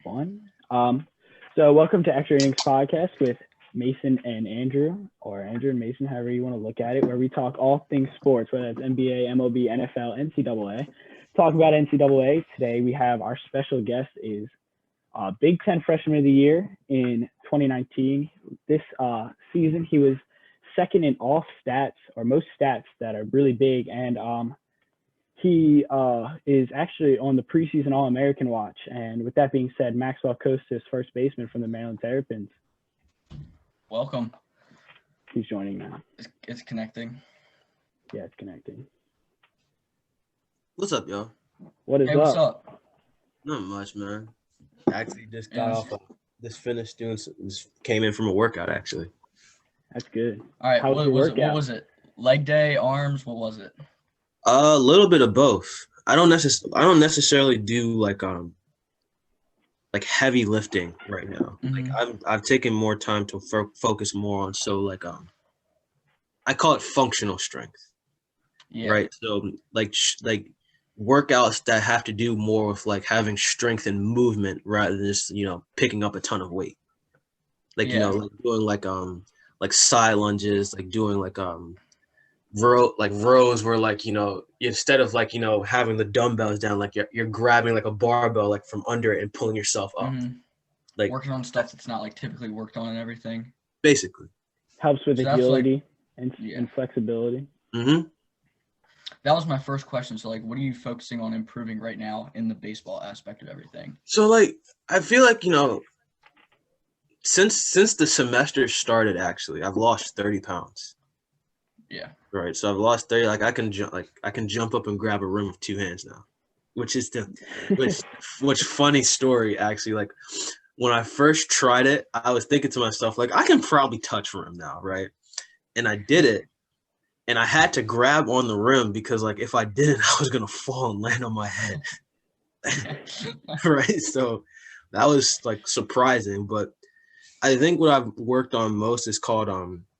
One. So welcome to Extra Innings podcast with Mason and Andrew, or Andrew and Mason, however you want to look at it, where we talk all things sports, whether it's NBA, MLB, NFL, NCAA. Talk about NCAA today. We have our special guest is Big Ten Freshman of the Year in 2019. This season, he was second in all stats, or most stats that are really big, and he is actually on the preseason All-American watch. And with that being said, Maxwell Costes, first baseman from the Maryland Terrapins. Welcome. He's joining now. It's connecting. Yeah, it's connecting. What's up, y'all? What is Hey, up? what's up? Not much, man. Actually, just got off. Just finished doing. Just came in from a workout, actually. That's good. All right, How was what your was it? workout? What was it? Leg day, arms, what was it? A little bit of both. I don't necessarily do like heavy lifting right now. Mhm. Like I've taken more time to focus more on I call it functional strength. Yeah. Right. So like workouts that have to do more with like having strength and movement rather than just picking up a ton of weight. Like Yeah. like doing like side lunges, like doing rows where instead of having the dumbbells down, like you're grabbing like a barbell like from under it and pulling yourself up. Mhm. Like Working on stuff that's not like typically worked on and everything. basically. Helps with So that's agility yeah. and flexibility. Mm-hmm. That was my first question. So like what are you focusing on improving right now in the baseball aspect of everything? So like I feel like since the semester started, actually I've lost 30 pounds. Yeah. Right. So I've lost 30. Like I can jump up and grab a room with two hands now, which funny story actually. Like when I first tried it, I was thinking to myself, like, I can probably touch rim now, right? And I did it, and I had to grab on the rim because like if I didn't, I was gonna fall and land on my head. Right. So that was like surprising, but I think what I've worked on most is called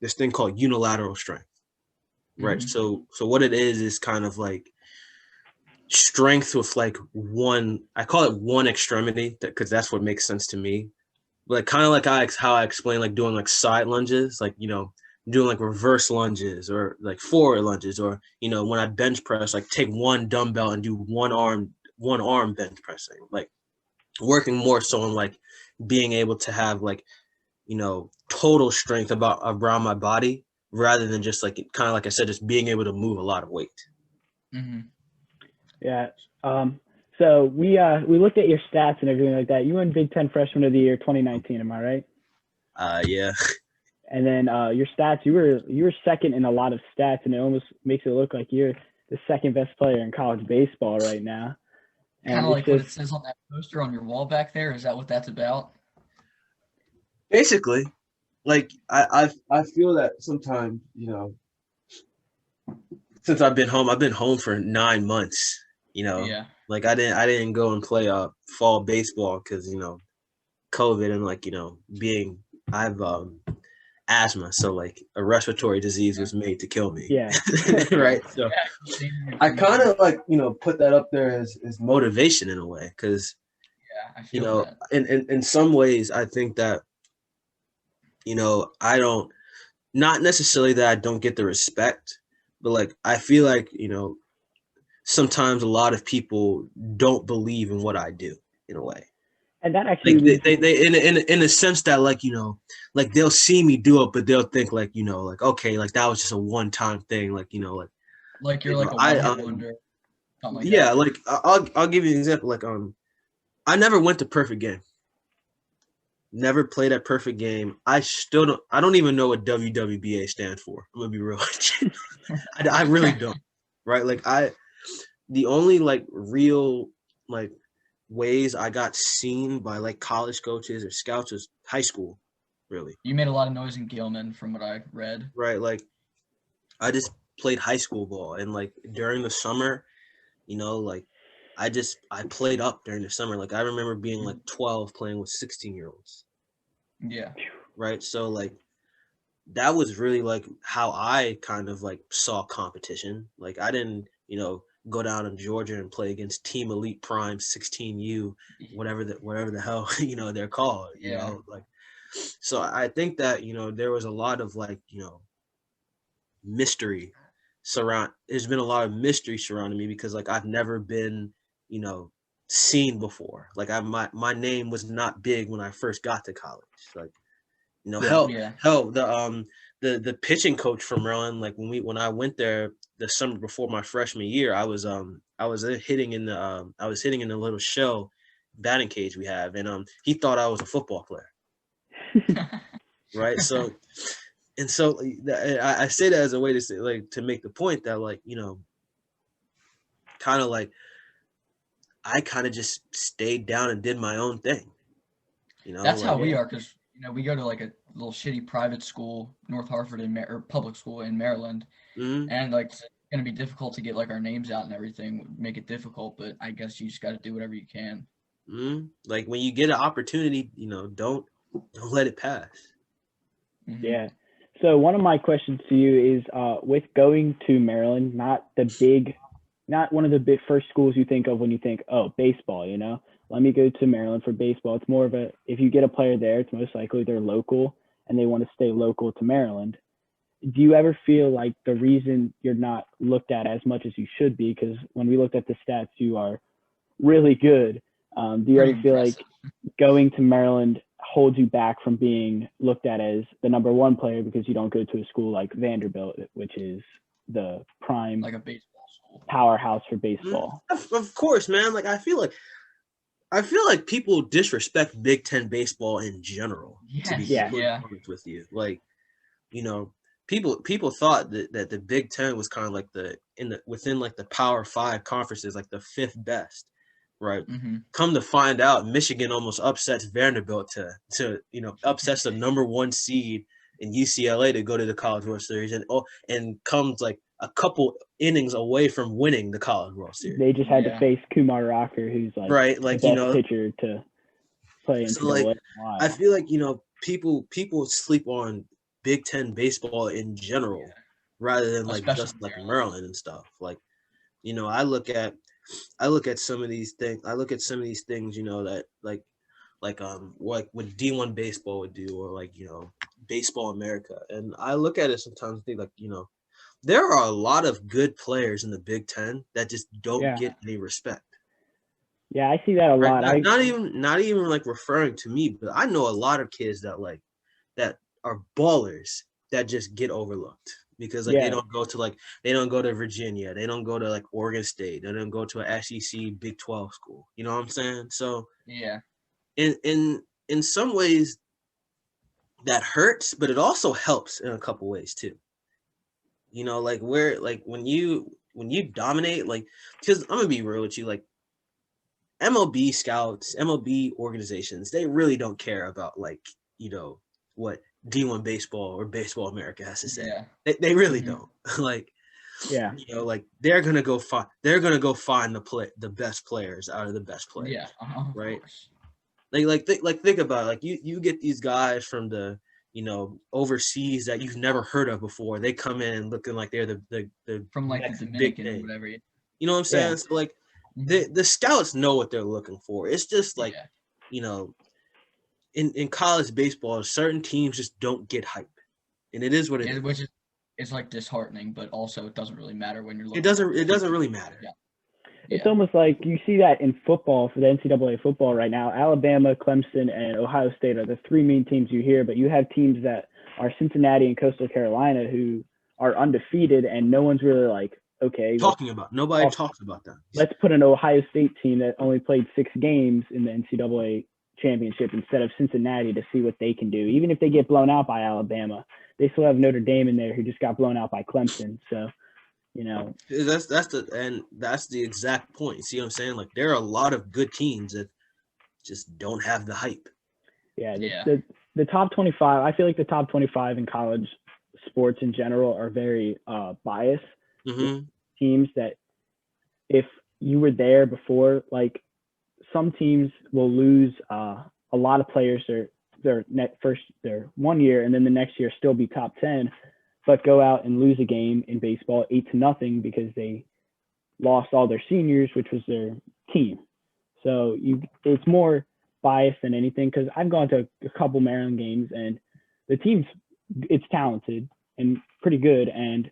this thing called unilateral strength. Right. Mhm. So what it is kind of like strength with like I call it one extremity because that's what makes sense to me. Like kind of like how I explain like doing like side lunges, like, doing like reverse lunges or like forward lunges, or, when I bench press, like take one dumbbell and do one arm bench pressing, like working more so on like being able to have like, total strength around my body, rather than just like kind of like I said, just being able to move a lot of weight. Mhm. Yeah. So we looked at your stats and everything like that. You won Big Ten Freshman of the Year 2019. Am I right? Yeah. And then your stats, you were second in a lot of stats, and it almost makes it look like you're the second best player in college baseball right now. And Kind of like what it says on that poster on your wall back there. Is that what that's about? Basically, like I feel that sometimes, since I've been home for 9 months, Yeah. like I didn't go and play fall baseball because, COVID and like, I've asthma, so like a respiratory disease was made to kill me. Yeah. Right. So I kind of like, put that up there as motivation in a way, because I feel that. in some ways I think that, I don't, not necessarily that I don't get the respect, but like I feel like, sometimes a lot of people don't believe in what I do in a way. And that actually Like they in a sense that like, like they'll see me do it, but they'll think like, like, okay, like that was just a one-time thing. Like, Like you're like a one-hit wonder. Something like yeah, that. like I'll give you an example. Like, I never went to perfect game. Never played at perfect game. I don't even know what WWBA stands for. I'm gonna be real. I really don't. Right. Like the only like real like ways I got seen by like college coaches or scouts was high school, really. You made a lot of noise in Gilman from what I read. Right. Like I just played high school ball, and like during the summer, like I played up during the summer. Like I remember being like 12 playing with 16-year-olds. Yeah. Right. So like that was really like how I kind of like saw competition. Like I didn't, go down in Georgia and play against Team Elite Prime 16U, whatever the hell they're called. Yeah. So I think that there was a lot of mystery there's been a lot of mystery surrounding me because I've never been seen before. My name was not big when I first got to college. Hell, the pitching coach from Maryland, when I went there the summer before my freshman year, I was hitting in the little shell batting cage we have, and he thought I was a football player. Right. So I say that as a way to say, to make the point that I kind of just stayed down and did my own thing. That's how we are, because we go to a little shitty private school, North Hartford or public school in Maryland, mm-hmm. and it's gonna be difficult to get our names out and everything, make it difficult. But I guess you just got to do whatever you can. Mm-hmm. When you get an opportunity, don't let it pass. Mm-hmm. Yeah. So one of my questions to you is, with going to Maryland, not one of the big first schools you think of when you think, oh, baseball, let me go to Maryland for baseball. It's more of if you get a player there, it's most likely they're local and they want to stay local to Maryland. Do you ever feel like the reason you're not looked at as much as you should be, because when we looked at the stats, you are really good. Do you ever feel like going to Maryland holds you back from being looked at as the number one player because you don't go to a school like Vanderbilt, which is the prime a baseball school powerhouse for baseball? Of course, man. I feel like people disrespect Big Ten baseball in general. Yes. To be honest with you, people thought that the Big Ten was kind of within the Power 5 conferences, the fifth best. Right. Mm-hmm. Come to find out, Michigan almost upsets Vanderbilt to upsets the number one seed in UCLA to go to the College World Series, and comes a couple innings away from winning the College World Series. They just had to face Kumar Rocker, who's the best pitcher to play in NCAA. I feel like people sleep on Big Ten baseball in general, rather than just Maryland and stuff. I look at some of these things. That what D1 baseball would do, or Baseball America, and I look at it sometimes and think there are a lot of good players in the Big Ten that just don't get any respect. Yeah, I see that a lot. Not even referring to me, but I know a lot of kids that that are ballers that just get overlooked. Because they don't go to Virginia, they don't go to Oregon State, they don't go to an SEC Big 12 school. You know what I'm saying? So in some ways that hurts, but it also helps in a couple ways too. When you dominate, because I'm gonna be real with you, MLB scouts, MLB organizations, they really don't care about what D1 baseball or Baseball America has to say. They really don't. They're gonna go find the best players out of the best players. Right. Think about it. You get these guys from the overseas that you've never heard of before. They come in looking like they're the from the Dominican or whatever. You know what I'm saying? So the scouts know what they're looking for. It's just in college baseball, certain teams just don't get hype, and it is what it is. Which is disheartening, but also it doesn't really matter when you're looking. It doesn't really matter. Yeah. It's almost like you see that in football, for the NCAA football right now. Alabama, Clemson, and Ohio State are the three main teams you hear, but you have teams that are Cincinnati and Coastal Carolina who are undefeated, and no one's really nobody talks about them. Let's put an Ohio State team that only played 6 games in the NCAA championship instead of Cincinnati to see what they can do. Even if they get blown out by Alabama, they still have Notre Dame in there who just got blown out by Clemson. So, that's the exact point. See what I'm saying? There are a lot of good teams that just don't have the hype. Yeah. The top 25, I feel like the top 25 in college sports in general are very biased. Mm-hmm. Teams that if you were there before, some teams will lose a lot of players their 1 year, and then the next year still be top 10, but go out and lose a game in baseball 8-0 because they lost all their seniors, which was their team. So it's more biased than anything, because I've gone to a couple Maryland games and the team's it's talented and pretty good, and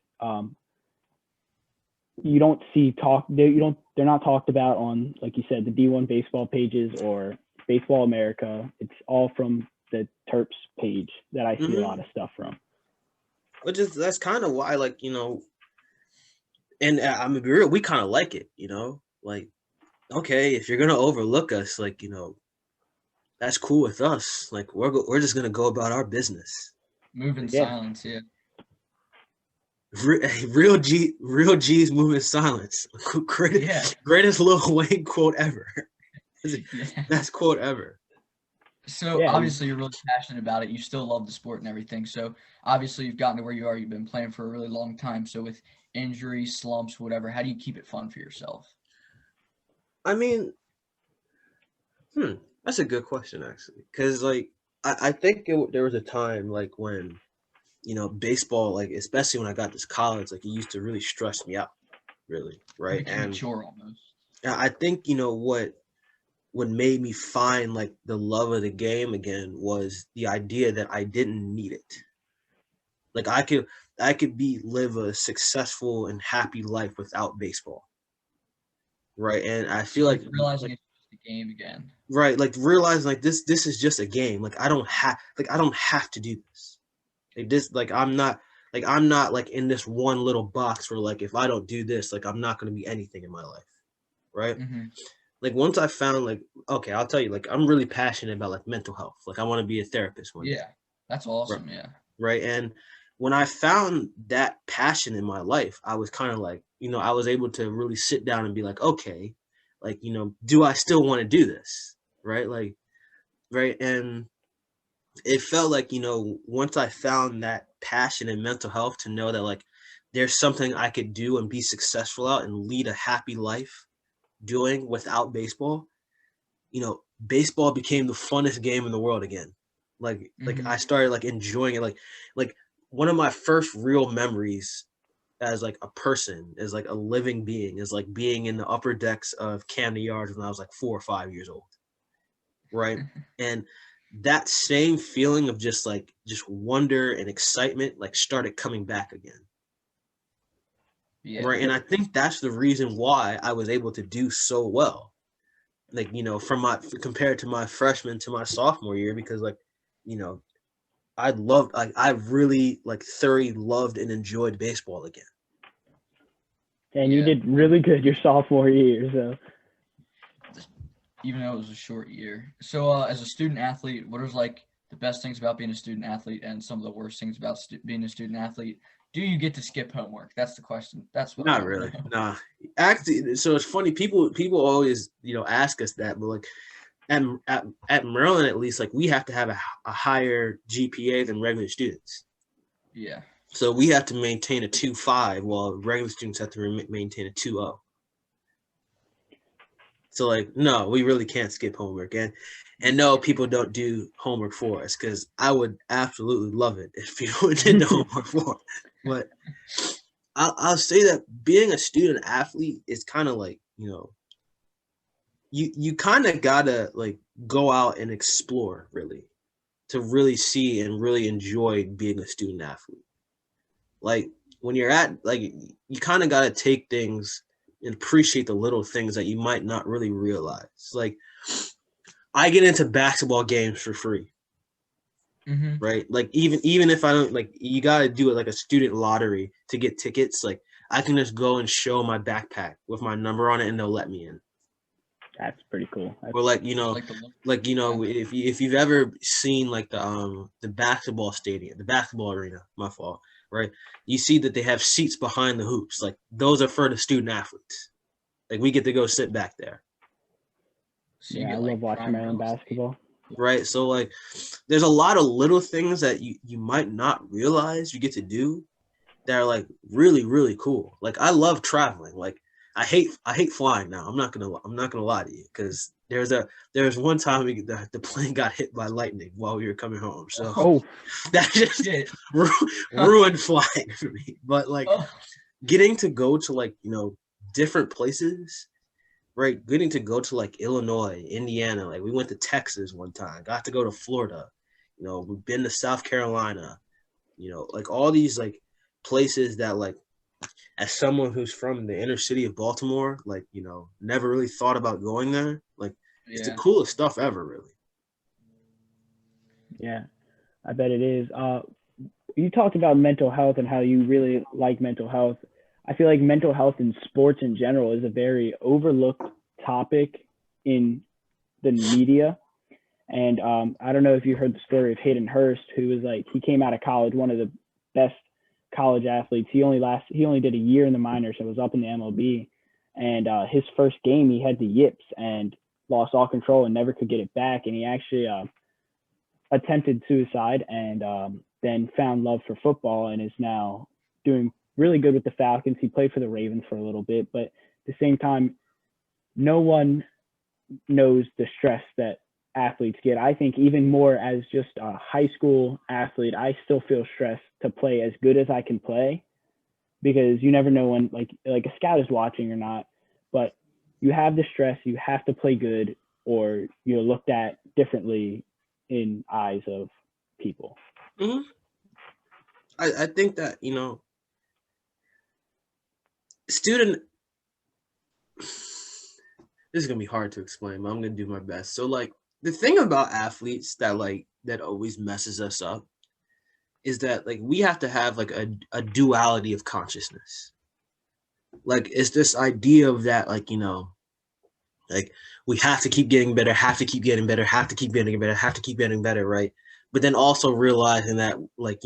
you don't see they're not talked about on, like you said, the D1 baseball pages or Baseball America. It's all from the Terps page that I see a lot of stuff from. Which is, that's kind of why, like, and I'm gonna be real, we kind of like it, like, okay, if you're gonna overlook us, like, that's cool with us. Like, we're just gonna go about our business. Move in silence, yeah. Real G's move in silence. Greatest Lil Wayne quote ever. Best quote ever. So obviously you're really passionate about it. You still love the sport and everything. So obviously you've gotten to where you are. You've been playing for a really long time. So with injuries, slumps, whatever, how do you keep it fun for yourself? I mean, that's a good question, actually. Because, like, I think there was a time, like, when, baseball, like, especially when I got to college, like, it used to really stress me out, really, right? It became a chore almost. I think, what made me find, like, the love of the game again was the idea that I didn't need it. Like, I could live a successful and happy life without baseball, right? And I feel like realizing it's just a game again, right? Like, realizing, like, this is just a game. Like, I don't have to do this. Like, this, like, I'm not like in this one little box where, like, if I don't do this, like, I'm not going to be anything in my life, right? Mm-hmm. Like, once I found, like, okay, I'll tell you, like, I'm really passionate about, like, mental health. Like, I want to be a therapist one day. Yeah, that's awesome. Right. Yeah. Right. And when I found that passion in my life, I was kind of like, I was able to really sit down and be like, okay, like, do I still want to do this? Right. Like, right. And it felt like, once I found that passion in mental health, to know that, like, there's something I could do and be successful at and lead a happy life doing without baseball, baseball became the funnest game in the world again. Like, I started, like, enjoying it. Like one of my first real memories as, like, a person, as, like, a living being, is, like, being in the upper decks of Camden Yards when I was, like, 4 or 5 years old. Right. And that same feeling of just wonder and excitement, like, started coming back again. Yeah. Right. And I think that's the reason why I was able to do so well. Like, compared to my freshman to my sophomore year, because, like, I really, like, thoroughly loved and enjoyed baseball again. And you did really good your sophomore year, so. Even though it was a short year. So as a student athlete, what are, like, the best things about being a student athlete and some of the worst things about being a student athlete? Do you get to skip homework? That's the question. That's what. Not really. Nah. Actually, so it's funny. People always, ask us that, but, like, at Maryland, at least, like, we have to have a higher GPA than regular students. Yeah. So we have to maintain a 2.5, while regular students have to maintain a 2.0. So, like, no, we really can't skip homework. And no, people don't do homework for us, because I would absolutely love it if people did the homework for us. But I'll say that being a student athlete is kind of like, you kind of gotta, like, go out and explore, really, to really see and really enjoy being a student athlete. Like, when you're you kind of gotta take things and appreciate the little things that you might not really realize. Like, I get into basketball games for free. Right? Like, even if I don't, like, you got to do it like a student lottery to get tickets. Like, I can just go and show my backpack with my number on it and they'll let me in. That's pretty cool. Or, like, if you've ever seen, like, the basketball stadium, the basketball arena, my fault, right? You see that they have seats behind the hoops. Like, those are for the student athletes. Like, we get to go sit back there. So I love watching Maryland basketball. Right. So, like, there's a lot of little things that you might not realize you get to do that are, like, really, really cool. Like, I love traveling. Like, I hate flying now. I'm not gonna lie to you, because there's one time the plane got hit by lightning while we were coming home. So that just ruined flying for me. But, like, getting to go to, like, different places, right? Getting to go to like Illinois, Indiana, like we went to Texas one time, got to go to Florida, we've been to South Carolina, like all these like places that like as someone who's from the inner city of Baltimore, like, never really thought about going there. Like it's the Yeah. coolest stuff ever, really. Yeah, I bet it is. You talked about mental health and how you really like mental health. I feel like mental health in sports in general is a very overlooked topic in the media. And I don't know if you heard the story of Hayden Hurst, who was like, he came out of college, one of the best college athletes. He only did a year in the minors and was up in the MLB. And his first game, he had the yips and lost all control and never could get it back. And he actually attempted suicide and then found love for football and is now doing really good with the Falcons. He played for the Ravens for a little bit, but at the same time, no one knows the stress that athletes get. I think even more as just a high school athlete, I still feel stressed to play as good as I can play because you never know when like a scout is watching or not, but you have the stress, you have to play good or you're looked at differently in eyes of people. Mm-hmm. I think that, student, this is going to be hard to explain, but I'm going to do my best. So like the thing about athletes that always messes us up is that like we have to have like a duality of consciousness. Like it's this idea of that, like, like we have to keep getting better, have to keep getting better, have to keep getting better, have to keep getting better, right? But then also realizing that like,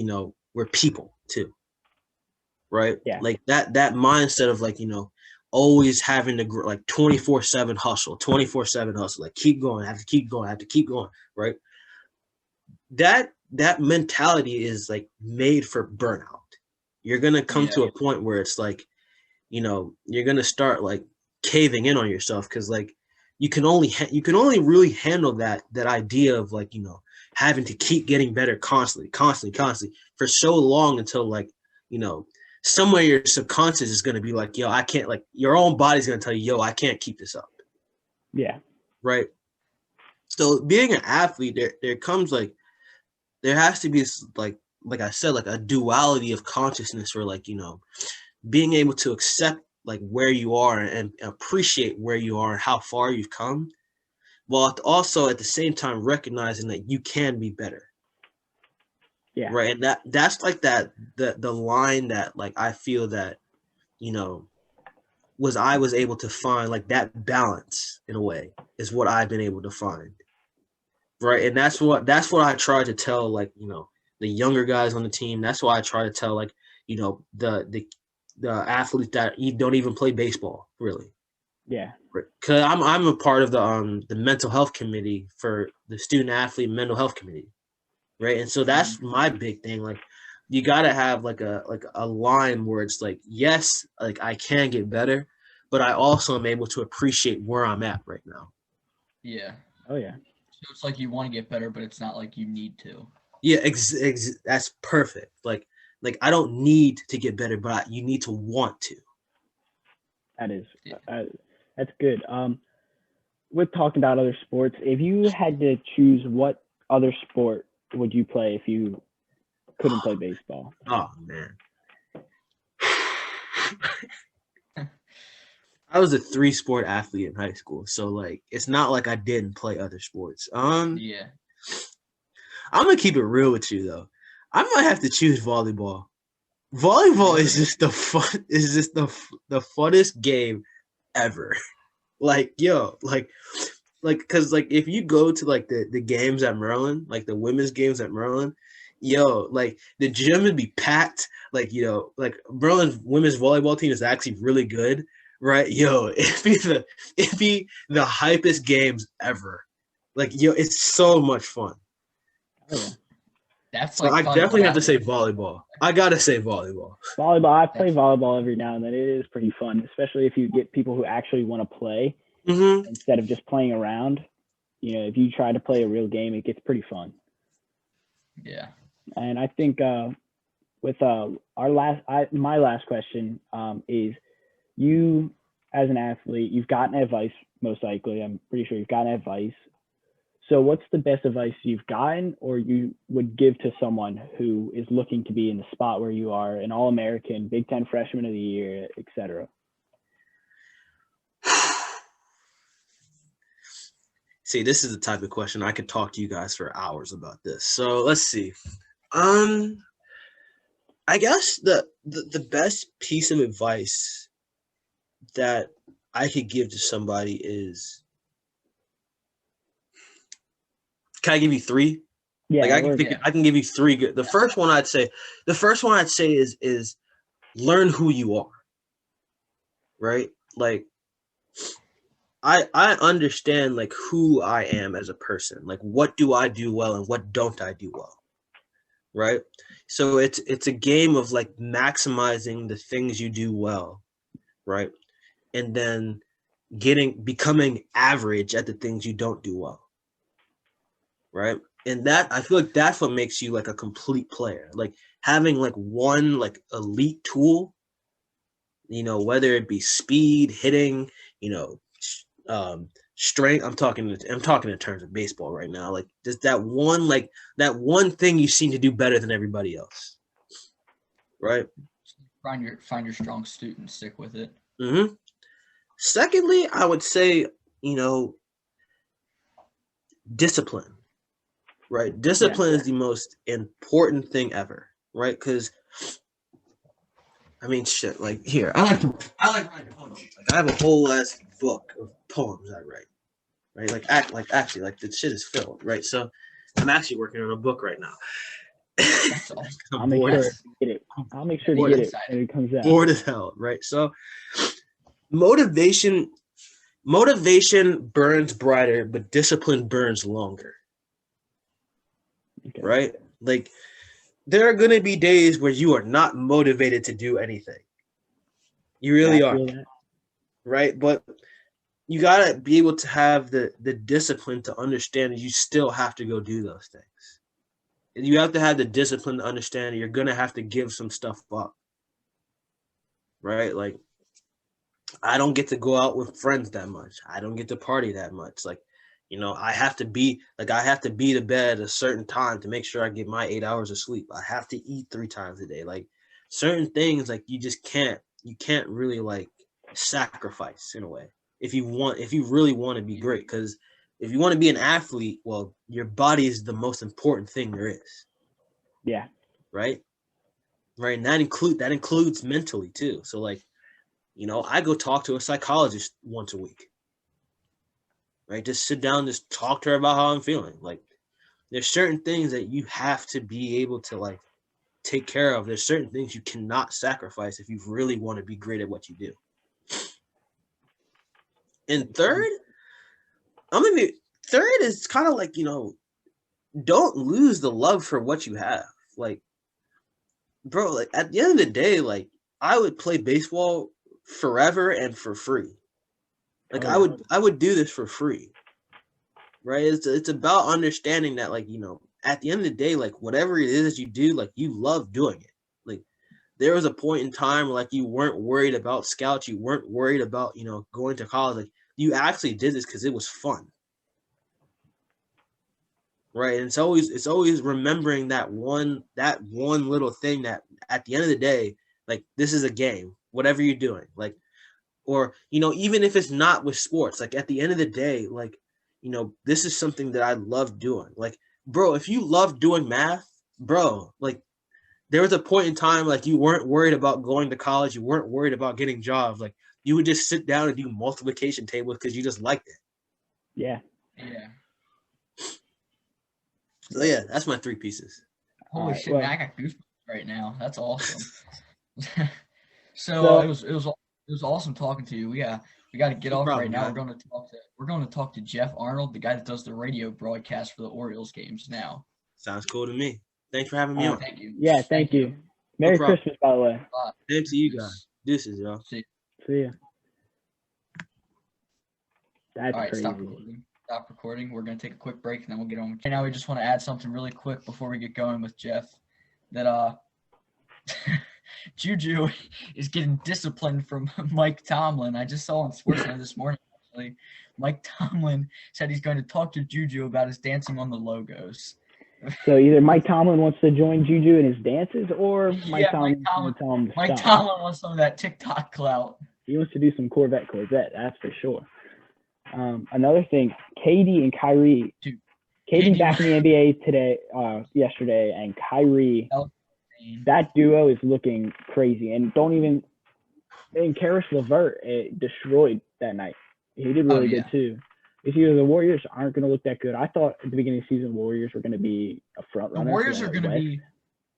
we're people too. Right? Yeah. Like that mindset of like, always having to like 24/7 hustle, 24/7 hustle, like keep going, have to keep going, have to keep going, right? That mentality is like made for burnout. You're gonna come to a point where it's like, you're gonna start like caving in on yourself because like you can only really handle that idea of like, having to keep getting better constantly for so long until like, somewhere your subconscious is going to be like, yo, I can't, like your own body's going to tell you, yo, I can't keep this up. Yeah. Right. So being an athlete, there comes like, there has to be like I said, like a duality of consciousness where like, being able to accept like where you are and appreciate where you are and how far you've come, while also at the same time recognizing that you can be better. Yeah. Right. And that's like the line that like I feel that, I was able to find like that balance in a way is what I've been able to find. Right. And that's what I try to tell, like, the younger guys on the team. That's why I try to tell like, the athletes that don't even play baseball really. Yeah. Cause I'm a part of the mental health committee for the student athlete mental health committee. Right. And so that's my big thing. Like you gotta have like a line where it's like, yes, like I can get better, but I also am able to appreciate where I'm at right now. Yeah. Oh yeah. So it's like you want to get better, but it's not like you need to. Yeah, that's perfect. Like I don't need to get better, but you need to want to. That is, that's good. We're talking about other sports. If you had to choose, what other sport would you play if you couldn't play baseball? Oh man. I was a 3-sport athlete in high school, so like it's not like I didn't play other sports. Yeah. I'm gonna keep it real with you though. I might have to choose volleyball. Volleyball is just the fun. Is just the funnest game ever. Like yo, like, cause like if you go to like the games at Maryland, like the women's games at Maryland, yo, like the gym would be packed. Like like Maryland's women's volleyball team is actually really good, right? Yo, it'd be the hypest games ever. Like yo, it's so much fun. Oh yeah. That's So like I probably definitely what have to say volleyball. I gotta say volleyball. Volleyball. I play volleyball every now and then. It is pretty fun, especially if you get people who actually want to play instead of just playing around. If you try to play a real game, it gets pretty fun. Yeah. And I think with my last question is, you as an athlete, you've gotten advice, most likely. I'm pretty sure you've gotten advice. So what's the best advice you've gotten or you would give to someone who is looking to be in the spot where you are, an All-American, Big Ten Freshman of the Year, et cetera? See, this is the type of question I could talk to you guys for hours about this. So let's see. I guess the best piece of advice that I could give to somebody is, can I give you three? Yeah, Like I can give you three good. The first one I'd say is learn who you are. Right? Like I understand like who I am as a person. Like what do I do well and what don't I do well? Right? So it's a game of like maximizing the things you do well, right? And then becoming average at the things you don't do well. Right? And that I feel like that's what makes you like a complete player. Like having like one like elite tool, whether it be speed, hitting, strength. I'm talking in terms of baseball right now. Like just that one thing you seem to do better than everybody else. Right? Find your strong suit and stick with it. Mm-hmm. Secondly, I would say, discipline. Right? Discipline is the most important thing ever. Right? Because I mean, shit. Like here, I like writing poems. Like I have a whole ass book of poems I write. Right? Actually, the shit is filled. Right? So I'm actually working on a book right now. That's awesome. I'll make sure to get it. When it comes out. Bored as hell. Right? So motivation burns brighter, but discipline burns longer. Okay. Right? Like there are going to be days where you are not motivated to do anything. You really are. Right? But you got to be able to have the discipline to understand that you still have to go do those things. And you have to have the discipline to understand that you're going to have to give some stuff up. Right? Like I don't get to go out with friends that much. I don't get to party that much. Like, I have to be to bed at a certain time to make sure I get my 8 hours of sleep. I have to eat 3 times a day. Like certain things, like you can't really like sacrifice in a way if you really want to be great. Because if you want to be an athlete, well, your body is the most important thing there is. Yeah. Right. Right. And that includes mentally too. So like, I go talk to a psychologist once a week. Right? Just sit down, just talk to her about how I'm feeling. Like there's certain things that you have to be able to like take care of. There's certain things you cannot sacrifice if you really want to be great at what you do. And third is kind of like, don't lose the love for what you have. Like, bro, like at the end of the day, like I would play baseball forever and for free. Like I would do this for free. Right? It's about understanding that like, at the end of the day, like whatever it is you do, like you love doing it. Like there was a point in time where like you weren't worried about scouts, you weren't worried about, going to college. Like you actually did this because it was fun. Right? And it's always remembering that one little thing that at the end of the day, like this is a game, whatever you're doing. Like or, even if it's not with sports, like at the end of the day, like, this is something that I love doing. Like, bro, if you love doing math, bro, like there was a point in time, like you weren't worried about going to college. You weren't worried about getting jobs. Like you would just sit down and do multiplication tables because you just liked it. Yeah. Yeah. So yeah, that's my 3 pieces. Holy shit, man, I got goosebumps right now. That's awesome. So it was awesome talking to you. We got to get off right now. Man. We're going to talk to Geoff Arnold, the guy that does the radio broadcast for the Orioles games now. Sounds cool to me. Thanks for having me on. Thank you. Yeah, thank you. Merry Christmas, by the way. Same to you guys. Deuces, y'all. See ya. That's all right, crazy. Stop recording. We're going to take a quick break and then we'll get on. Now we just want to add something really quick before we get going with Geoff. That Juju is getting disciplined from Mike Tomlin. I just saw on SportsCenter this morning, actually. Mike Tomlin said he's going to talk to Juju about his dancing on the logos. So either Mike Tomlin wants to join Juju in his dances, or Mike Tomlin wants to tell him to Mike stop. Tomlin wants some of that TikTok clout. He wants to do some Corvette, that's for sure. Another thing, KD and Kyrie. Dude, KD back in the NBA yesterday, and Kyrie. That duo is looking crazy. And Karis LeVert destroyed that night. He did really good too. It's either the Warriors aren't going to look that good. I thought at the beginning of the season, Warriors were going to be a front runner. The Warriors are going to be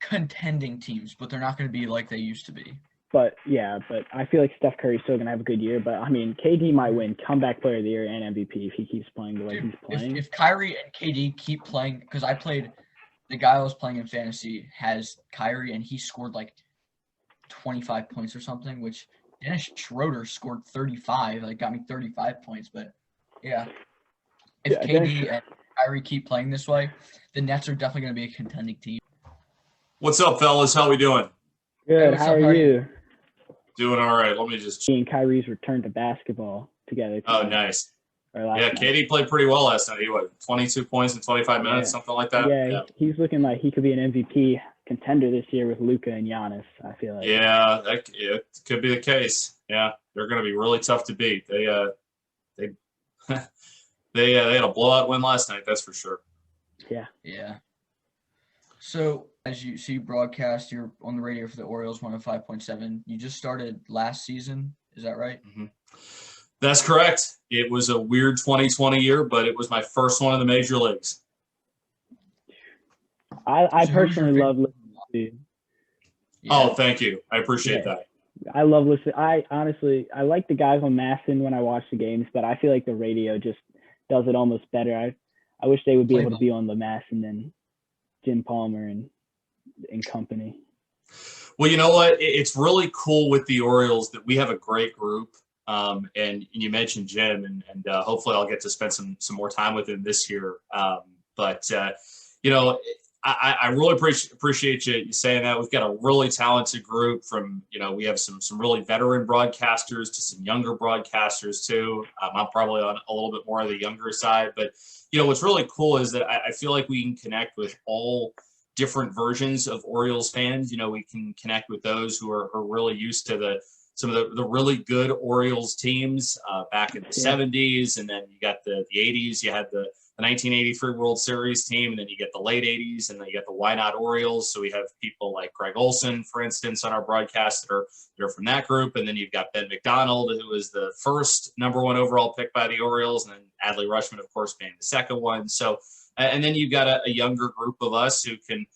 contending teams, but they're not going to be like they used to be. But I feel like Steph Curry's still going to have a good year. But, I mean, KD might win comeback player of the year and MVP if he keeps playing the way he's playing. If Kyrie and KD keep playing, because the guy I was playing in fantasy has Kyrie, and he scored like 25 points or something, which Dennis Schroeder scored 35, got me 35 points. But, yeah, if KD and Kyrie keep playing this way, the Nets are definitely going to be a contending team. What's up, fellas? How we doing? Good. How are you? Doing all right. Let me just. Me and Kyrie's return to basketball together. Oh, nice. Yeah, KD played pretty well last night. He 22 points in 25 minutes, something like that. Yeah, he's looking like he could be an MVP contender this year with Luka and Giannis, I feel like. Yeah, it could be the case. Yeah, they're going to be really tough to beat. They had a blowout win last night, that's for sure. Yeah. Yeah. So, as you see broadcast, you're on the radio for the Orioles 105.7. You just started last season, is that right? Mm-hmm. That's correct. It was a weird 2020 year, but it was my first one in the major leagues. I personally love listening to you. Yeah. Oh, thank you. I appreciate that. I love listening. I like the guys on Masson when I watch the games, but I feel like the radio just does it almost better. I wish they would be able to be on the Masson than Jim Palmer and company. Well, you know what? It's really cool with the Orioles that we have a great group. And you mentioned Jim, and hopefully I'll get to spend some more time with him this year. But I really appreciate you saying that. We've got a really talented group from, we have some really veteran broadcasters to some younger broadcasters too. I'm probably on a little bit more of the younger side, but what's really cool is that I feel like we can connect with all different versions of Orioles fans. We can connect with those who are really used to some of the really good Orioles teams back in the 70s, and then you got the 80s. You had the 1983 World Series team, and then you get the late 80s, and then you get the Why Not Orioles. So we have people like Greg Olson, for instance, on our broadcast that are from that group, and then you've got Ben McDonald, who was the first #1 overall pick by the Orioles, and then Adley Rutschman, of course, being the second one. So, and then you've got a younger group of us who can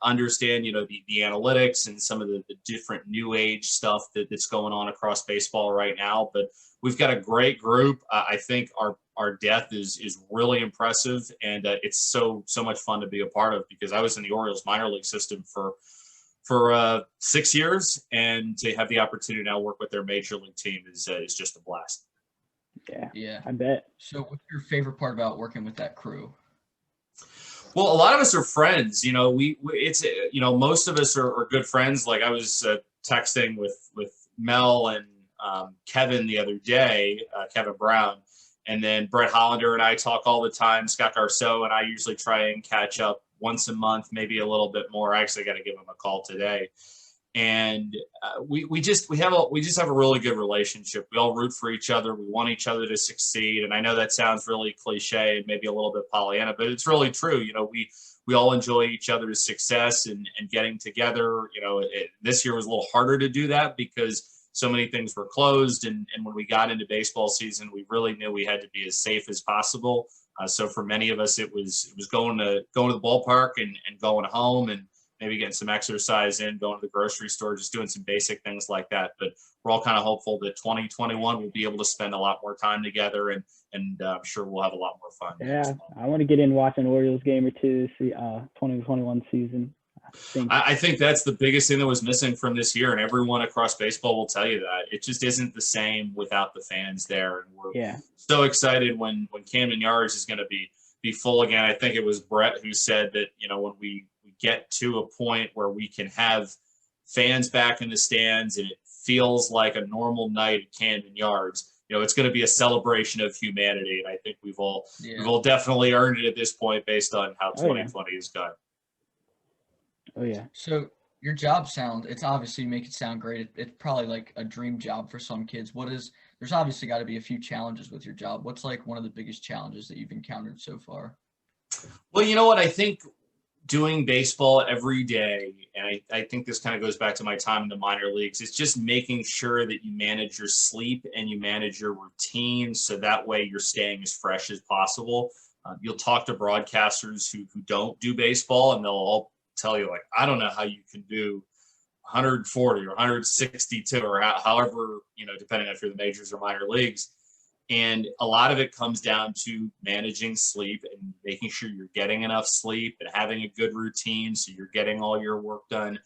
understand, the analytics and some of the different new age stuff that's going on across baseball right now. But we've got a great group. I think our depth is really impressive, and it's so much fun to be a part of, because I was in the Orioles minor league system for 6 years, and to have the opportunity to now work with their major league team is just a blast. Yeah, I bet. So what's your favorite part about working with that crew? Well, a lot of us are friends. Most of us are good friends. Like I was texting with Mel and Kevin the other day, Kevin Brown, and then Brett Hollander and I talk all the time. Scott Garceau and I usually try and catch up once a month, maybe a little bit more. I actually got to give him a call today. And we just have a really good relationship. We all root for each other. We want each other to succeed. And I know that sounds really cliche and maybe a little bit Pollyanna, but it's really true. We all enjoy each other's success and getting together. This year was a little harder to do that because so many things were closed. And when we got into baseball season, we really knew we had to be as safe as possible. So for many of us, it was going to the ballpark and going home and maybe getting some exercise in, going to the grocery store, just doing some basic things like that. But we're all kind of hopeful that 2021 we'll be able to spend a lot more time together, and I'm sure we'll have a lot more fun. Yeah, I want to get in watching an Orioles game or two this 2021 season. I think that's the biggest thing that was missing from this year, and everyone across baseball will tell you that. It just isn't the same without the fans there. And we're so excited when Camden Yards is going to be full again. I think it was Brett who said that, when we get to a point where we can have fans back in the stands, and it feels like a normal night at Camden Yards, it's going to be a celebration of humanity. And I think we've all definitely earned it at this point based on how 2020 has gone. Oh yeah. So your job it's obviously make it sound great. It's probably like a dream job for some kids. There's obviously got to be a few challenges with your job. What's like one of the biggest challenges that you've encountered so far? Well, you know what? I think doing baseball every day, and I think this kind of goes back to my time in the minor leagues, it's just making sure that you manage your sleep and you manage your routine so that way you're staying as fresh as possible. You'll talk to broadcasters who don't do baseball, and they'll all tell you, like, I don't know how you can do 140 or 162 or however, depending on if you're the majors or minor leagues. And a lot of it comes down to managing sleep and making sure you're getting enough sleep and having a good routine so you're getting all your work done.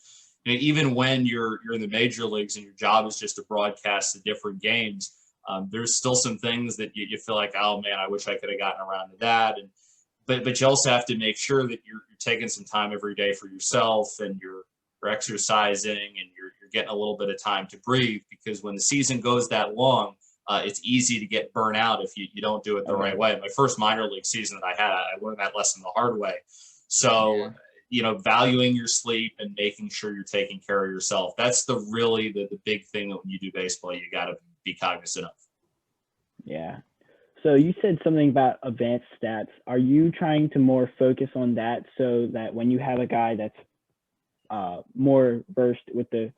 Even when you're in the major leagues and your job is just to broadcast the different games, there's still some things that you feel like, oh man, I wish I could have gotten around to that. But you also have to make sure that you're taking some time every day for yourself, and you're exercising, and you're getting a little bit of time to breathe, because when the season goes that long, it's easy to get burnt out if you don't do it the right way. My first minor league season that I had, I learned that lesson the hard way. So, valuing your sleep and making sure you're taking care of yourself. That's the big thing that when you do baseball, you got to be cognizant of. Yeah. So you said something about advanced stats. Are you trying to more focus on that so that when you have a guy that's more versed with the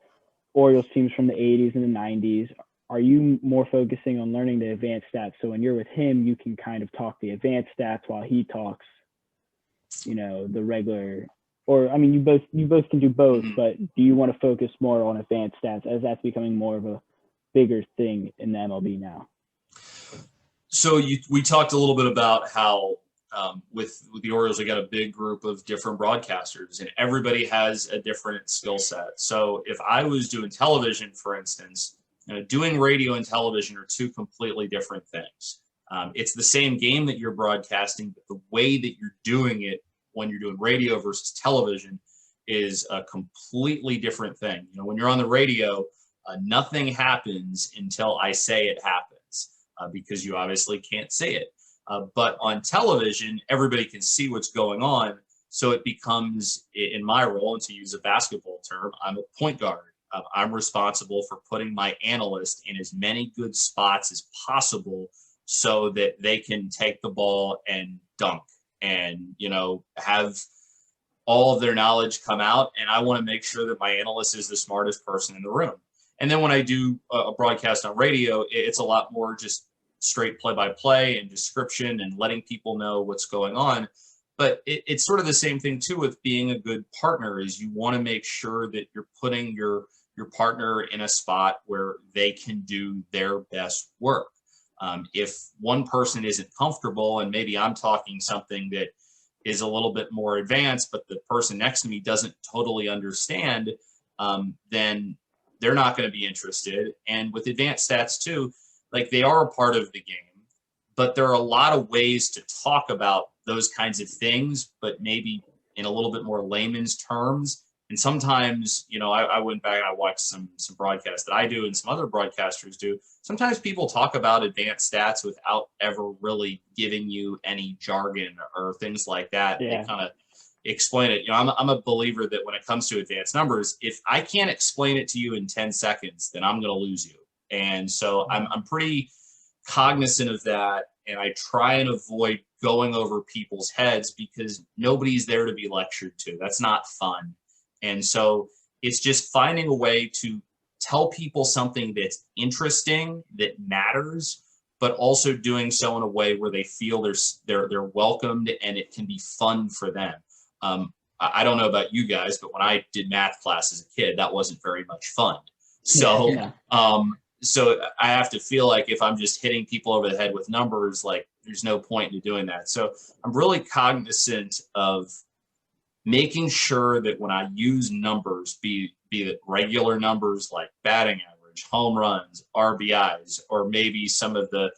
Orioles teams from the 80s and the 90s, are you more focusing on learning the advanced stats? So when you're with him, you can kind of talk the advanced stats while he talks, the regular, or, I mean, you both can do both, but do you want to focus more on advanced stats as that's becoming more of a bigger thing in the MLB now? So we talked a little bit about how with the Orioles, they got a big group of different broadcasters, and everybody has a different skill set. So if I was doing television, for instance, doing radio and television are two completely different things. It's the same game that you're broadcasting, but the way that you're doing it when you're doing radio versus television is a completely different thing. When you're on the radio, nothing happens until I say it happens, because you obviously can't say it. But on television, everybody can see what's going on. So it becomes, in my role, and to use a basketball term, I'm a point guard. I'm responsible for putting my analyst in as many good spots as possible so that they can take the ball and dunk and, have all of their knowledge come out. And I want to make sure that my analyst is the smartest person in the room. And then when I do a broadcast on radio, it's a lot more just straight play-by-play and description and letting people know what's going on. But it's sort of the same thing too with being a good partner, is you want to make sure that you're putting your partner in a spot where they can do their best work. If one person isn't comfortable, and maybe I'm talking something that is a little bit more advanced, but the person next to me doesn't totally understand, then they're not going to be interested. And with advanced stats too, like, they are a part of the game, but there are a lot of ways to talk about those kinds of things, but maybe in a little bit more layman's terms. And sometimes, I went back and I watched some broadcasts that I do and some other broadcasters do. Sometimes people talk about advanced stats without ever really giving you any jargon or things like that. Yeah. They kind of explain it. I'm a believer that when it comes to advanced numbers, if I can't explain it to you in 10 seconds, then I'm going to lose you. And so I'm pretty cognizant of that. And I try and avoid going over people's heads, because nobody's there to be lectured to. That's not fun. And so it's just finding a way to tell people something that's interesting, that matters, but also doing so in a way where they feel they're welcomed and it can be fun for them. I don't know about you guys, but when I did math class as a kid, that wasn't very much fun. So, so I have to feel like if I'm just hitting people over the head with numbers, like, there's no point in doing that. So I'm really cognizant of making sure that when I use numbers, be it regular numbers like batting average, home runs, RBIs, or maybe some of the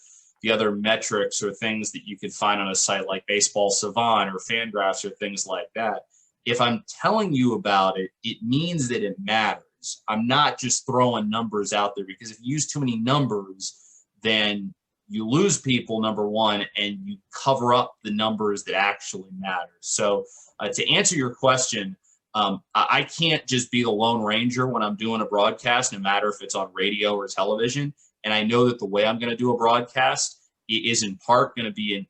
other metrics or things that you could find on a site like Baseball Savant or Fangraphs or things like that. If I'm telling you about it, it means that it matters. is I'm not just throwing numbers out there, because if you use too many numbers, then you lose people, number one, and you cover up the numbers that actually matter. So to answer your question, I can't just be the Lone Ranger when I'm doing a broadcast, no matter if it's on radio or television. And I know that the way I'm going to do a broadcast is in part going to be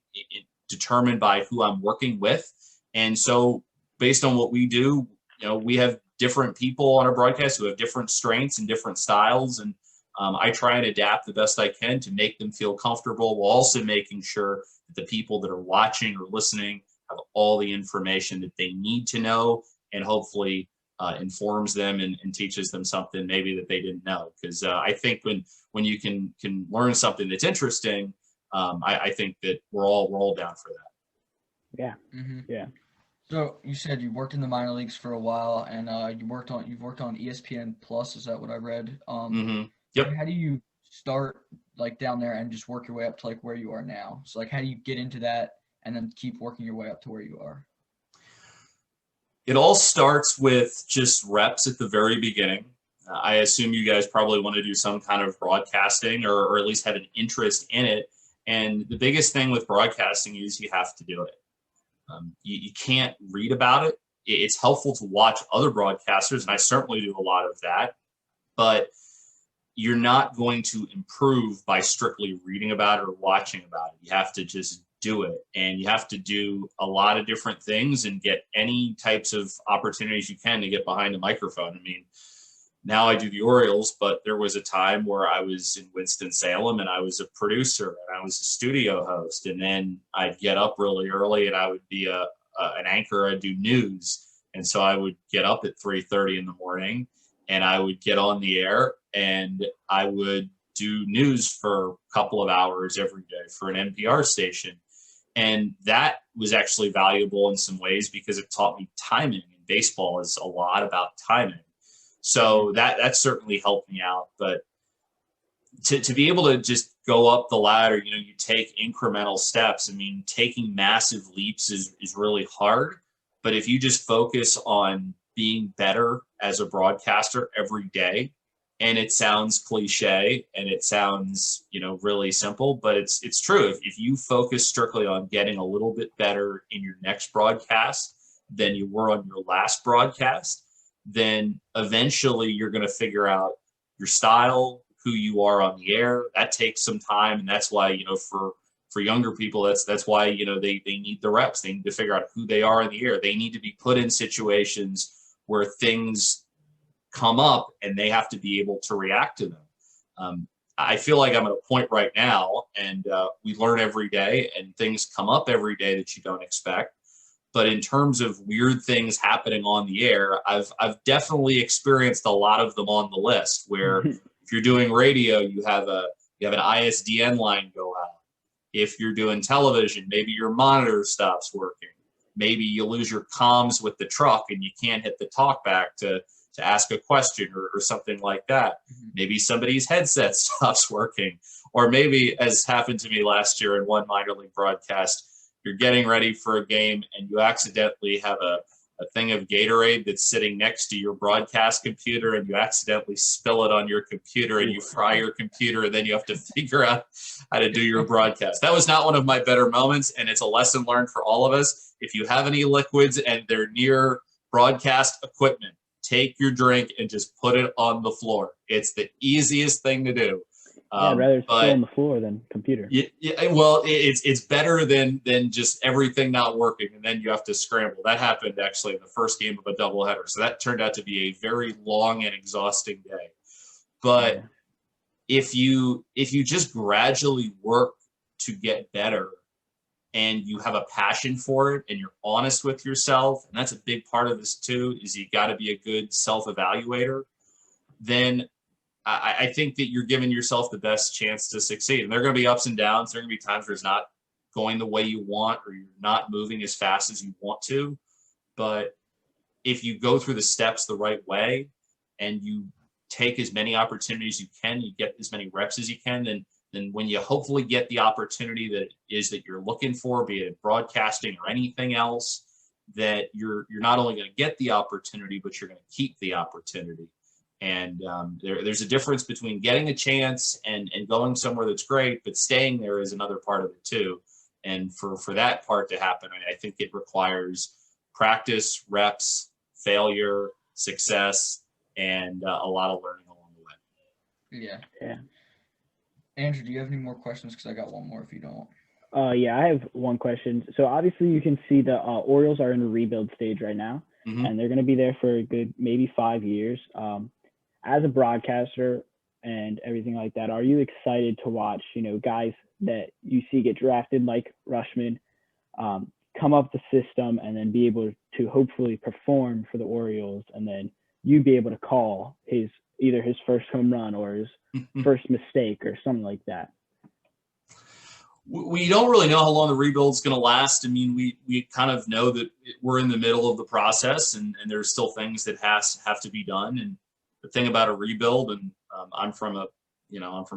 determined by who I'm working with. And so based on what we do, we have different people on our broadcast who have different strengths and different styles. And I try and adapt the best I can to make them feel comfortable, while also making sure that the people that are watching or listening have all the information that they need to know, and hopefully informs them and teaches them something maybe that they didn't know. Because I think when you can learn something that's interesting, I think that we're all down for that. Yeah. Mm-hmm. Yeah. So you said you worked in the minor leagues for a while, and you've worked on ESPN Plus. Is that what I read? Yep. How do you start like down there and just work your way up to like where you are now? So like, how do you get into that and then keep working your way up to where you are? It all starts with just reps at the very beginning. I assume you guys probably want to do some kind of broadcasting, or at least have an interest in it. And the biggest thing with broadcasting is you have to do it. You can't read about it. It's helpful to watch other broadcasters, and I certainly do a lot of that. But you're not going to improve by strictly reading about it or watching about it. You have to just do it, and you have to do a lot of different things and get any types of opportunities you can to get behind a microphone. I mean, now I do the Orioles, but there was a time where I was in Winston-Salem and I was a producer and I was a studio host, and then I'd get up really early and I would be an anchor. I'd do news, and so I would get up at 3:30 in the morning and I would get on the air and I would do news for a couple of hours every day for an NPR station. And that was actually valuable in some ways because it taught me timing, and baseball is a lot about timing. So that certainly helped me out. But to be able to just go up the ladder, you take incremental steps. I mean, taking massive leaps is really hard. But if you just focus on being better as a broadcaster every day, and it sounds cliche and it sounds, really simple, but it's true. If you focus strictly on getting a little bit better in your next broadcast than you were on your last broadcast, then eventually you're going to figure out your style, who you are on the air. That takes some time. And that's why, for younger people, that's why, they need the reps. They need to figure out who they are in the air. They need to be put in situations where things come up and they have to be able to react to them. I feel like I'm at a point right now, and we learn every day and things come up every day that you don't expect. But in terms of weird things happening on the air, I've definitely experienced a lot of them on the list, where if you're doing radio, you have an ISDN line go out. If you're doing television, maybe your monitor stops working. Maybe you lose your comms with the truck and you can't hit the talk back to ask a question or something like that. Maybe somebody's headset stops working. Or maybe, as happened to me last year in one minor league broadcast, you're getting ready for a game and you accidentally have a thing of Gatorade that's sitting next to your broadcast computer, and you accidentally spill it on your computer and you fry your computer, and then you have to figure out how to do your broadcast. That was not one of my better moments, and it's a lesson learned for all of us. If you have any liquids and they're near broadcast equipment, take your drink and just put it on the floor. It's the easiest thing to do. I'd rather spill on the floor than computer. Yeah, well, it's better than just everything not working, and then you have to scramble. That happened actually in the first game of a doubleheader, so that turned out to be a very long and exhausting day. But if you just gradually work to get better, and you have a passion for it, and you're honest with yourself, and that's a big part of this too, is you got to be a good self-evaluator, then I think that you're giving yourself the best chance to succeed. And there are going to be ups and downs. There are going to be times where it's not going the way you want, or you're not moving as fast as you want to. But if you go through the steps the right way and you take as many opportunities you can, you get as many reps as you can, then when you hopefully get the opportunity that you're looking for, be it broadcasting or anything else, that you're not only going to get the opportunity, but you're going to keep the opportunity. And there's a difference between getting a chance and going somewhere that's great, but staying there is another part of it too. And for that part to happen, I think it requires practice, reps, failure, success, and a lot of learning along the way. Yeah. Yeah. Andrew, do you have any more questions? Because I got one more if you don't. Yeah, I have one question. So obviously you can see the Orioles are in a rebuild stage right now, and they're going to be there for a good maybe 5 years. As a broadcaster and everything like that, are you excited to watch, guys that you see get drafted like Rushman, come up the system and then be able to hopefully perform for the Orioles, and then you be able to call either his first home run or his first mistake or something like that? We don't really know how long the rebuild's going to last. I mean, we kind of know that we're in the middle of the process, and there's still things that have to be done. And the thing about a rebuild, and I'm from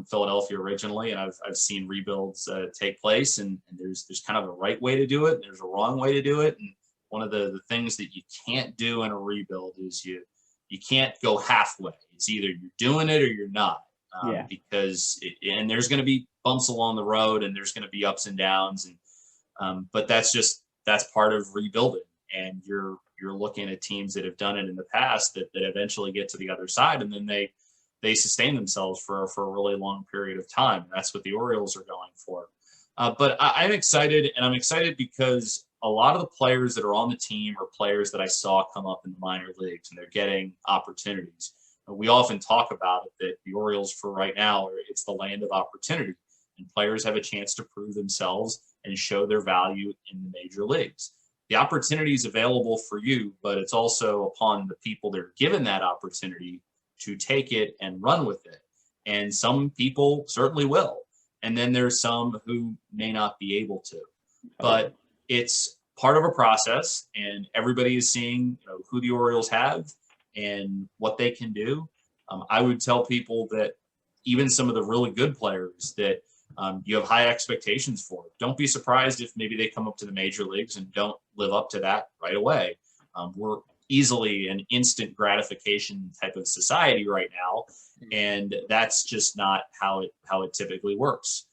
Philadelphia originally, and I've seen rebuilds take place, and there's kind of a right way to do it, and there's a wrong way to do it. And one of the things that you can't do in a rebuild is you can't go halfway. It's either you're doing it or you're not. Because there's going to be bumps along the road, and there's going to be ups and downs, and but that's part of rebuilding. And you're looking at teams that have done it in the past that eventually get to the other side, and then they sustain themselves for a really long period of time. And that's what the Orioles are going for. But I'm excited, and I'm excited because a lot of the players that are on the team are players that I saw come up in the minor leagues, and they're getting opportunities. We often talk about it that the Orioles, for right now, it's the land of opportunity, and players have a chance to prove themselves and show their value in the major leagues. The opportunity is available for you, but it's also upon the people that are given that opportunity to take it and run with it. And some people certainly will. And then there's some who may not be able to. But it's part of a process, and everybody is seeing who the Orioles have and what they can do. I would tell people that even some of the really good players that you have high expectations for, don't be surprised if maybe they come up to the major leagues and don't live up to that right away. We're easily an instant gratification type of society right now, and that's just not how it typically works.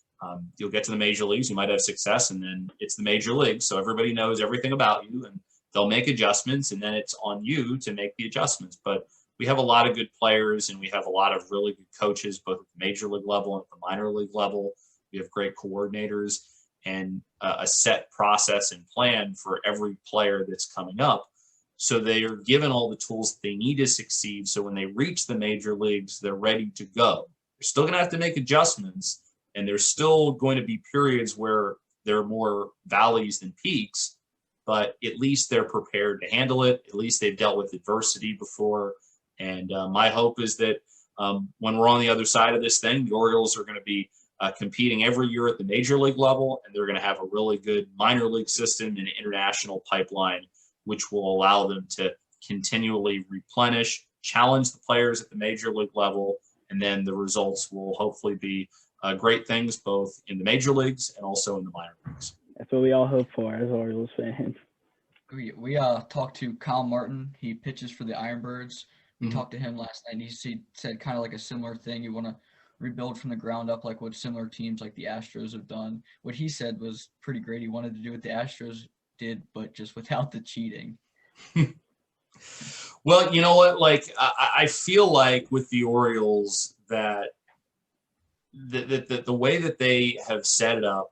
You'll get to the major leagues, you might have success, and then it's the major leagues, so everybody knows everything about you, and they'll make adjustments, and then it's on you to make the adjustments. But we have a lot of good players, and we have a lot of really good coaches, both at the major league level and at the minor league level. We have great coordinators and a set process and plan for every player that's coming up. So they are given all the tools they need to succeed. So when they reach the major leagues, they're ready to go. They're still going to have to make adjustments, and there's still going to be periods where there are more valleys than peaks, but at least they're prepared to handle it. At least they've dealt with adversity before. And my hope is that when we're on the other side of this thing, the Orioles are going to be competing every year at the major league level, and they're going to have a really good minor league system and international pipeline, which will allow them to continually replenish, challenge the players at the major league level, and then the results will hopefully be great things both in the major leagues and also in the minor leagues. That's what we all hope for as Orioles fans. We talked to Kyle Martin. He pitches for the Ironbirds. We talked to him last night, and he said kind of like a similar thing. You want to rebuild from the ground up like what similar teams like the Astros have done. What he said was pretty great. He wanted to do what the Astros did, but just without the cheating. Well, you know what? Like, I feel like with the Orioles that the way that they have set it up,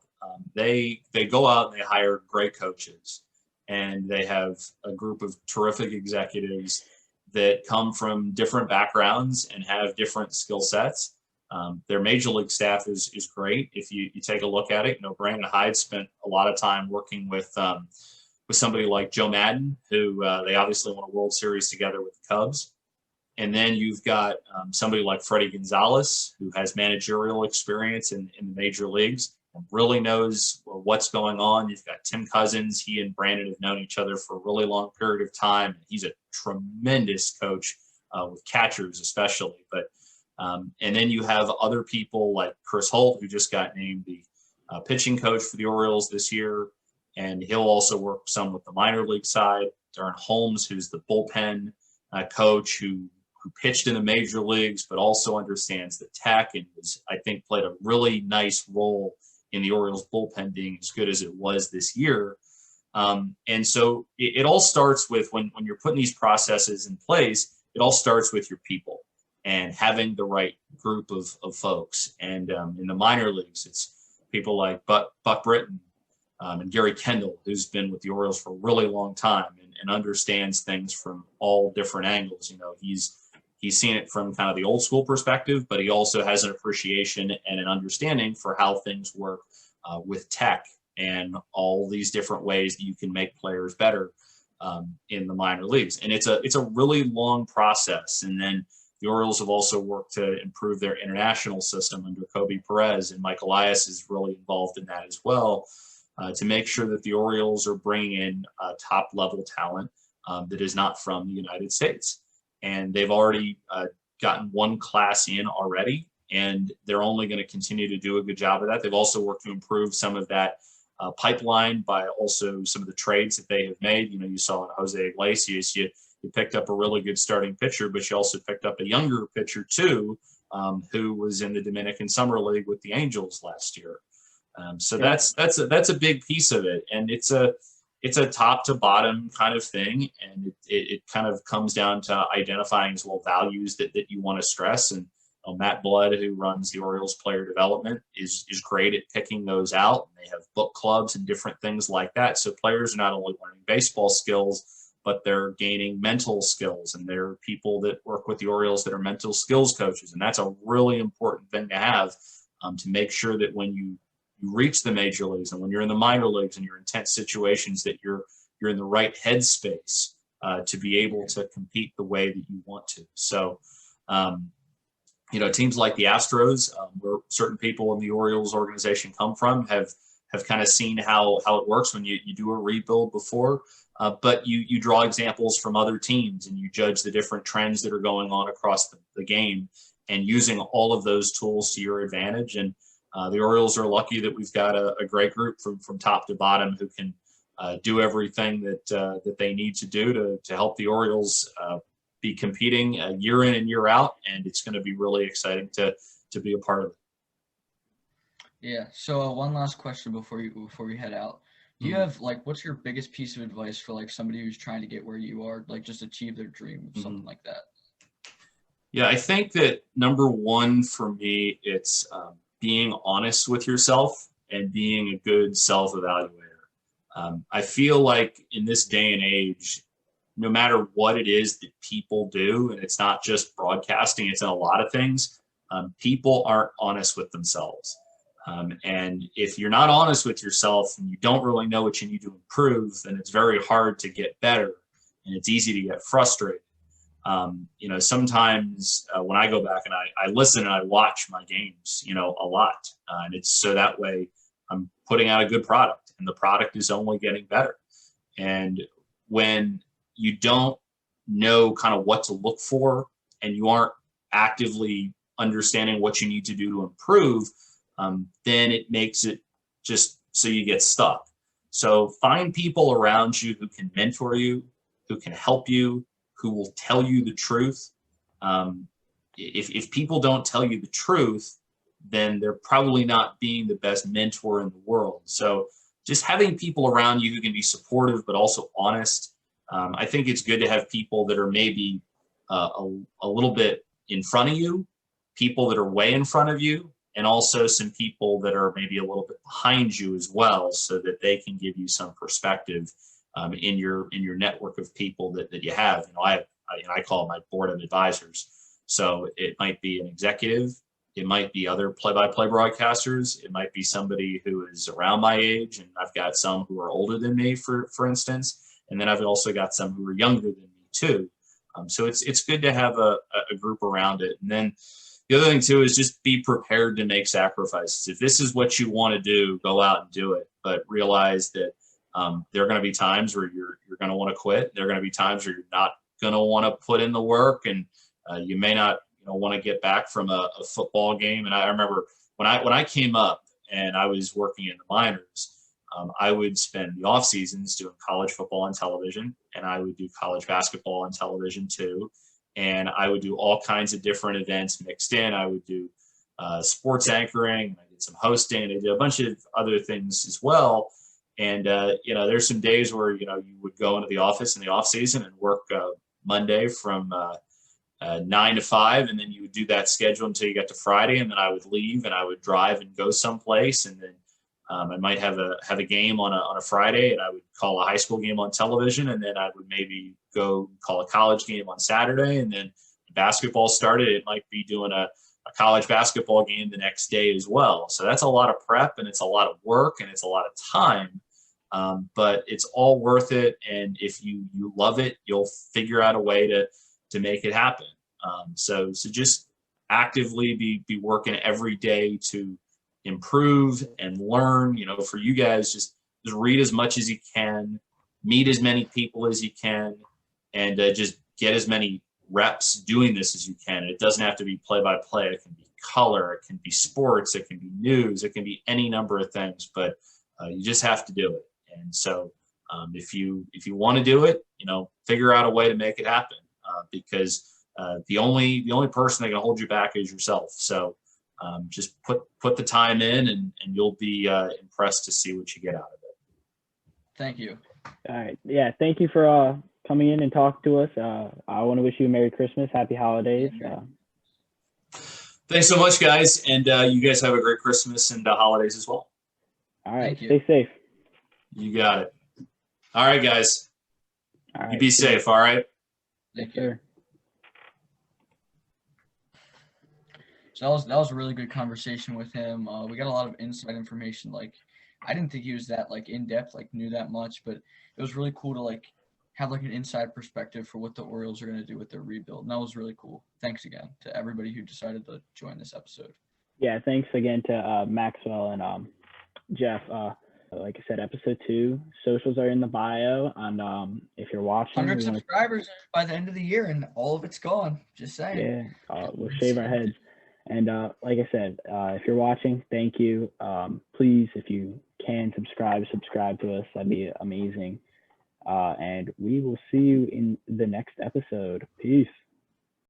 they go out and they hire great coaches, and they have a group of terrific executives that come from different backgrounds and have different skill sets. Their major league staff is great. If you take a look at it, Brandon Hyde spent a lot of time working with somebody like Joe Madden, who they obviously won a World Series together with the Cubs. And then you've got somebody like Freddie Gonzalez, who has managerial experience in the major leagues and really knows what's going on. You've got Tim Cousins. He and Brandon have known each other for a really long period of time. He's a tremendous coach with catchers especially. But and then you have other people like Chris Holt, who just got named the pitching coach for the Orioles this year. And he'll also work some with the minor league side. Darren Holmes, who's the bullpen coach, who pitched in the major leagues, but also understands the tech, and was, I think, played a really nice role in the Orioles bullpen being as good as it was this year. And so it all starts with when you're putting these processes in place, it all starts with your people and having the right group of folks. And in the minor leagues, it's people like Buck Britton and Gary Kendall, who's been with the Orioles for a really long time and understands things from all different angles. You know, he's seen it from kind of the old school perspective, but he also has an appreciation and an understanding for how things work with tech and all these different ways that you can make players better in the minor leagues. And it's a really long process. And then the Orioles have also worked to improve their international system under Kobe Perez, and Mike Elias is really involved in that as well, to make sure that the Orioles are bringing in top level talent that is not from the United States. And they've already gotten one class in already, and they're only going to continue to do a good job of that. They've also worked to improve some of that pipeline by also some of the trades that they have made. You know, you saw in Jose Iglesias, you picked up a really good starting pitcher, but you also picked up a younger pitcher too, who was in the Dominican Summer League with the Angels last year. So that's a big piece of it, and it's a top to bottom kind of thing, and it kind of comes down to identifying as well values that you want to stress. And Matt Blood, who runs the Orioles player development, is great at picking those out. They have book clubs and different things like that. So players are not only learning baseball skills, but they're gaining mental skills. And there are people that work with the Orioles that are mental skills coaches. And that's a really important thing to have, to make sure that when you reach the major leagues and when you're in the minor leagues and you're in tense situations, that you're in the right headspace to be able to compete the way that you want to. So, you know, teams like the Astros, where certain people in the Orioles organization come from, have kind of seen how it works when you do a rebuild before. But you draw examples from other teams and you judge the different trends that are going on across the game, and using all of those tools to your advantage. And the Orioles are lucky that we've got a great group from top to bottom who can do everything that they need to do to help the Orioles be competing year in and year out. And it's going to be really exciting to be a part of it. Yeah. So one last question before we head out. Do you have, like, what's your biggest piece of advice for, like, somebody who's trying to get where you are, like, just achieve their dream, something like that? Yeah, I think that number one for me, it's being honest with yourself and being a good self-evaluator. I feel like in this day and age, no matter what it is that people do, and it's not just broadcasting, it's in a lot of things, people aren't honest with themselves. And if you're not honest with yourself and you don't really know what you need to improve, then it's very hard to get better, and it's easy to get frustrated. You know, sometimes when I go back and I listen and I watch my games, you know, a lot, and it's so that way I'm putting out a good product, and the product is only getting better. And when you don't know kind of what to look for, and you aren't actively understanding what you need to do to improve, then it makes it just so you get stuck. So find people around you who can mentor you, who can help you, who will tell you the truth. If people don't tell you the truth, then they're probably not being the best mentor in the world. So just having people around you who can be supportive but also honest. I think it's good to have people that are maybe a little bit in front of you, people that are way in front of you, and also some people that are maybe a little bit behind you as well, so that they can give you some perspective in your network of people that you have. You know, I call it my board of advisors. So it might be an executive, it might be other play-by-play broadcasters, it might be somebody who is around my age, and I've got some who are older than me, for instance, and then I've also got some who are younger than me too. So it's good to have a group around it. And then the other thing too is just be prepared to make sacrifices. If this is what you want to do, go out and do it, but realize that there are going to be times where you're going to want to quit. There are going to be times where you're not going to want to put in the work, and you may not want to get back from a football game. And I remember when I came up and I was working in the minors, I would spend the off seasons doing college football on television, and I would do college basketball on television too. and I would do all kinds of different events mixed in. I would do sports anchoring. I did some hosting. I did a bunch of other things as well. And, there's some days where, you would go into the office in the off season and work Monday from 9 to 5. And then you would do that schedule until you got to Friday. And then I would leave and I would drive and go someplace. And then I might have a game on a Friday, and I would call a high school game on television. And then I would maybe go call a college game on Saturday. And then basketball started, it might be doing a college basketball game the next day as well. So that's a lot of prep, and it's a lot of work, and it's a lot of time. But it's all worth it. And if you love it, you'll figure out a way to make it happen. So just actively be working every day to improve and learn. For you guys, just read as much as you can, meet as many people as you can, and just get as many reps doing this as you can. It doesn't have to be play-by-play. It can be color, it can be sports, it can be news, it can be any number of things, but you just have to do it. And so if you want to do it, figure out a way to make it happen, because the only person that can hold you back is yourself. So just put the time in, and you'll be impressed to see what you get out of it. Thank you. All right. Yeah. Thank you for coming in and talking to us. I want to wish you a Merry Christmas, Happy Holidays. Thanks so much, guys. And you guys have a great Christmas and holidays as well. All right. Thank you. Stay safe. You got it. All right, guys. All right. You be safe. All right. Thank you. Sure. So that was a really good conversation with him. We got a lot of inside information. Like, I didn't think he was that in depth, knew that much, but it was really cool to have an inside perspective for what the Orioles are going to do with their rebuild. And that was really cool. Thanks again to everybody who decided to join this episode. Yeah. Thanks again to Maxwell and Geoff. Like I said, episode 2, socials are in the bio. And if you're watching, 100 subscribers by the end of the year, and all of it's gone. Just saying. Yeah. We'll shave our heads. And like I said, if you're watching, thank you. Please, if you can, subscribe to us. That'd be amazing. And we will see you in the next episode. Peace.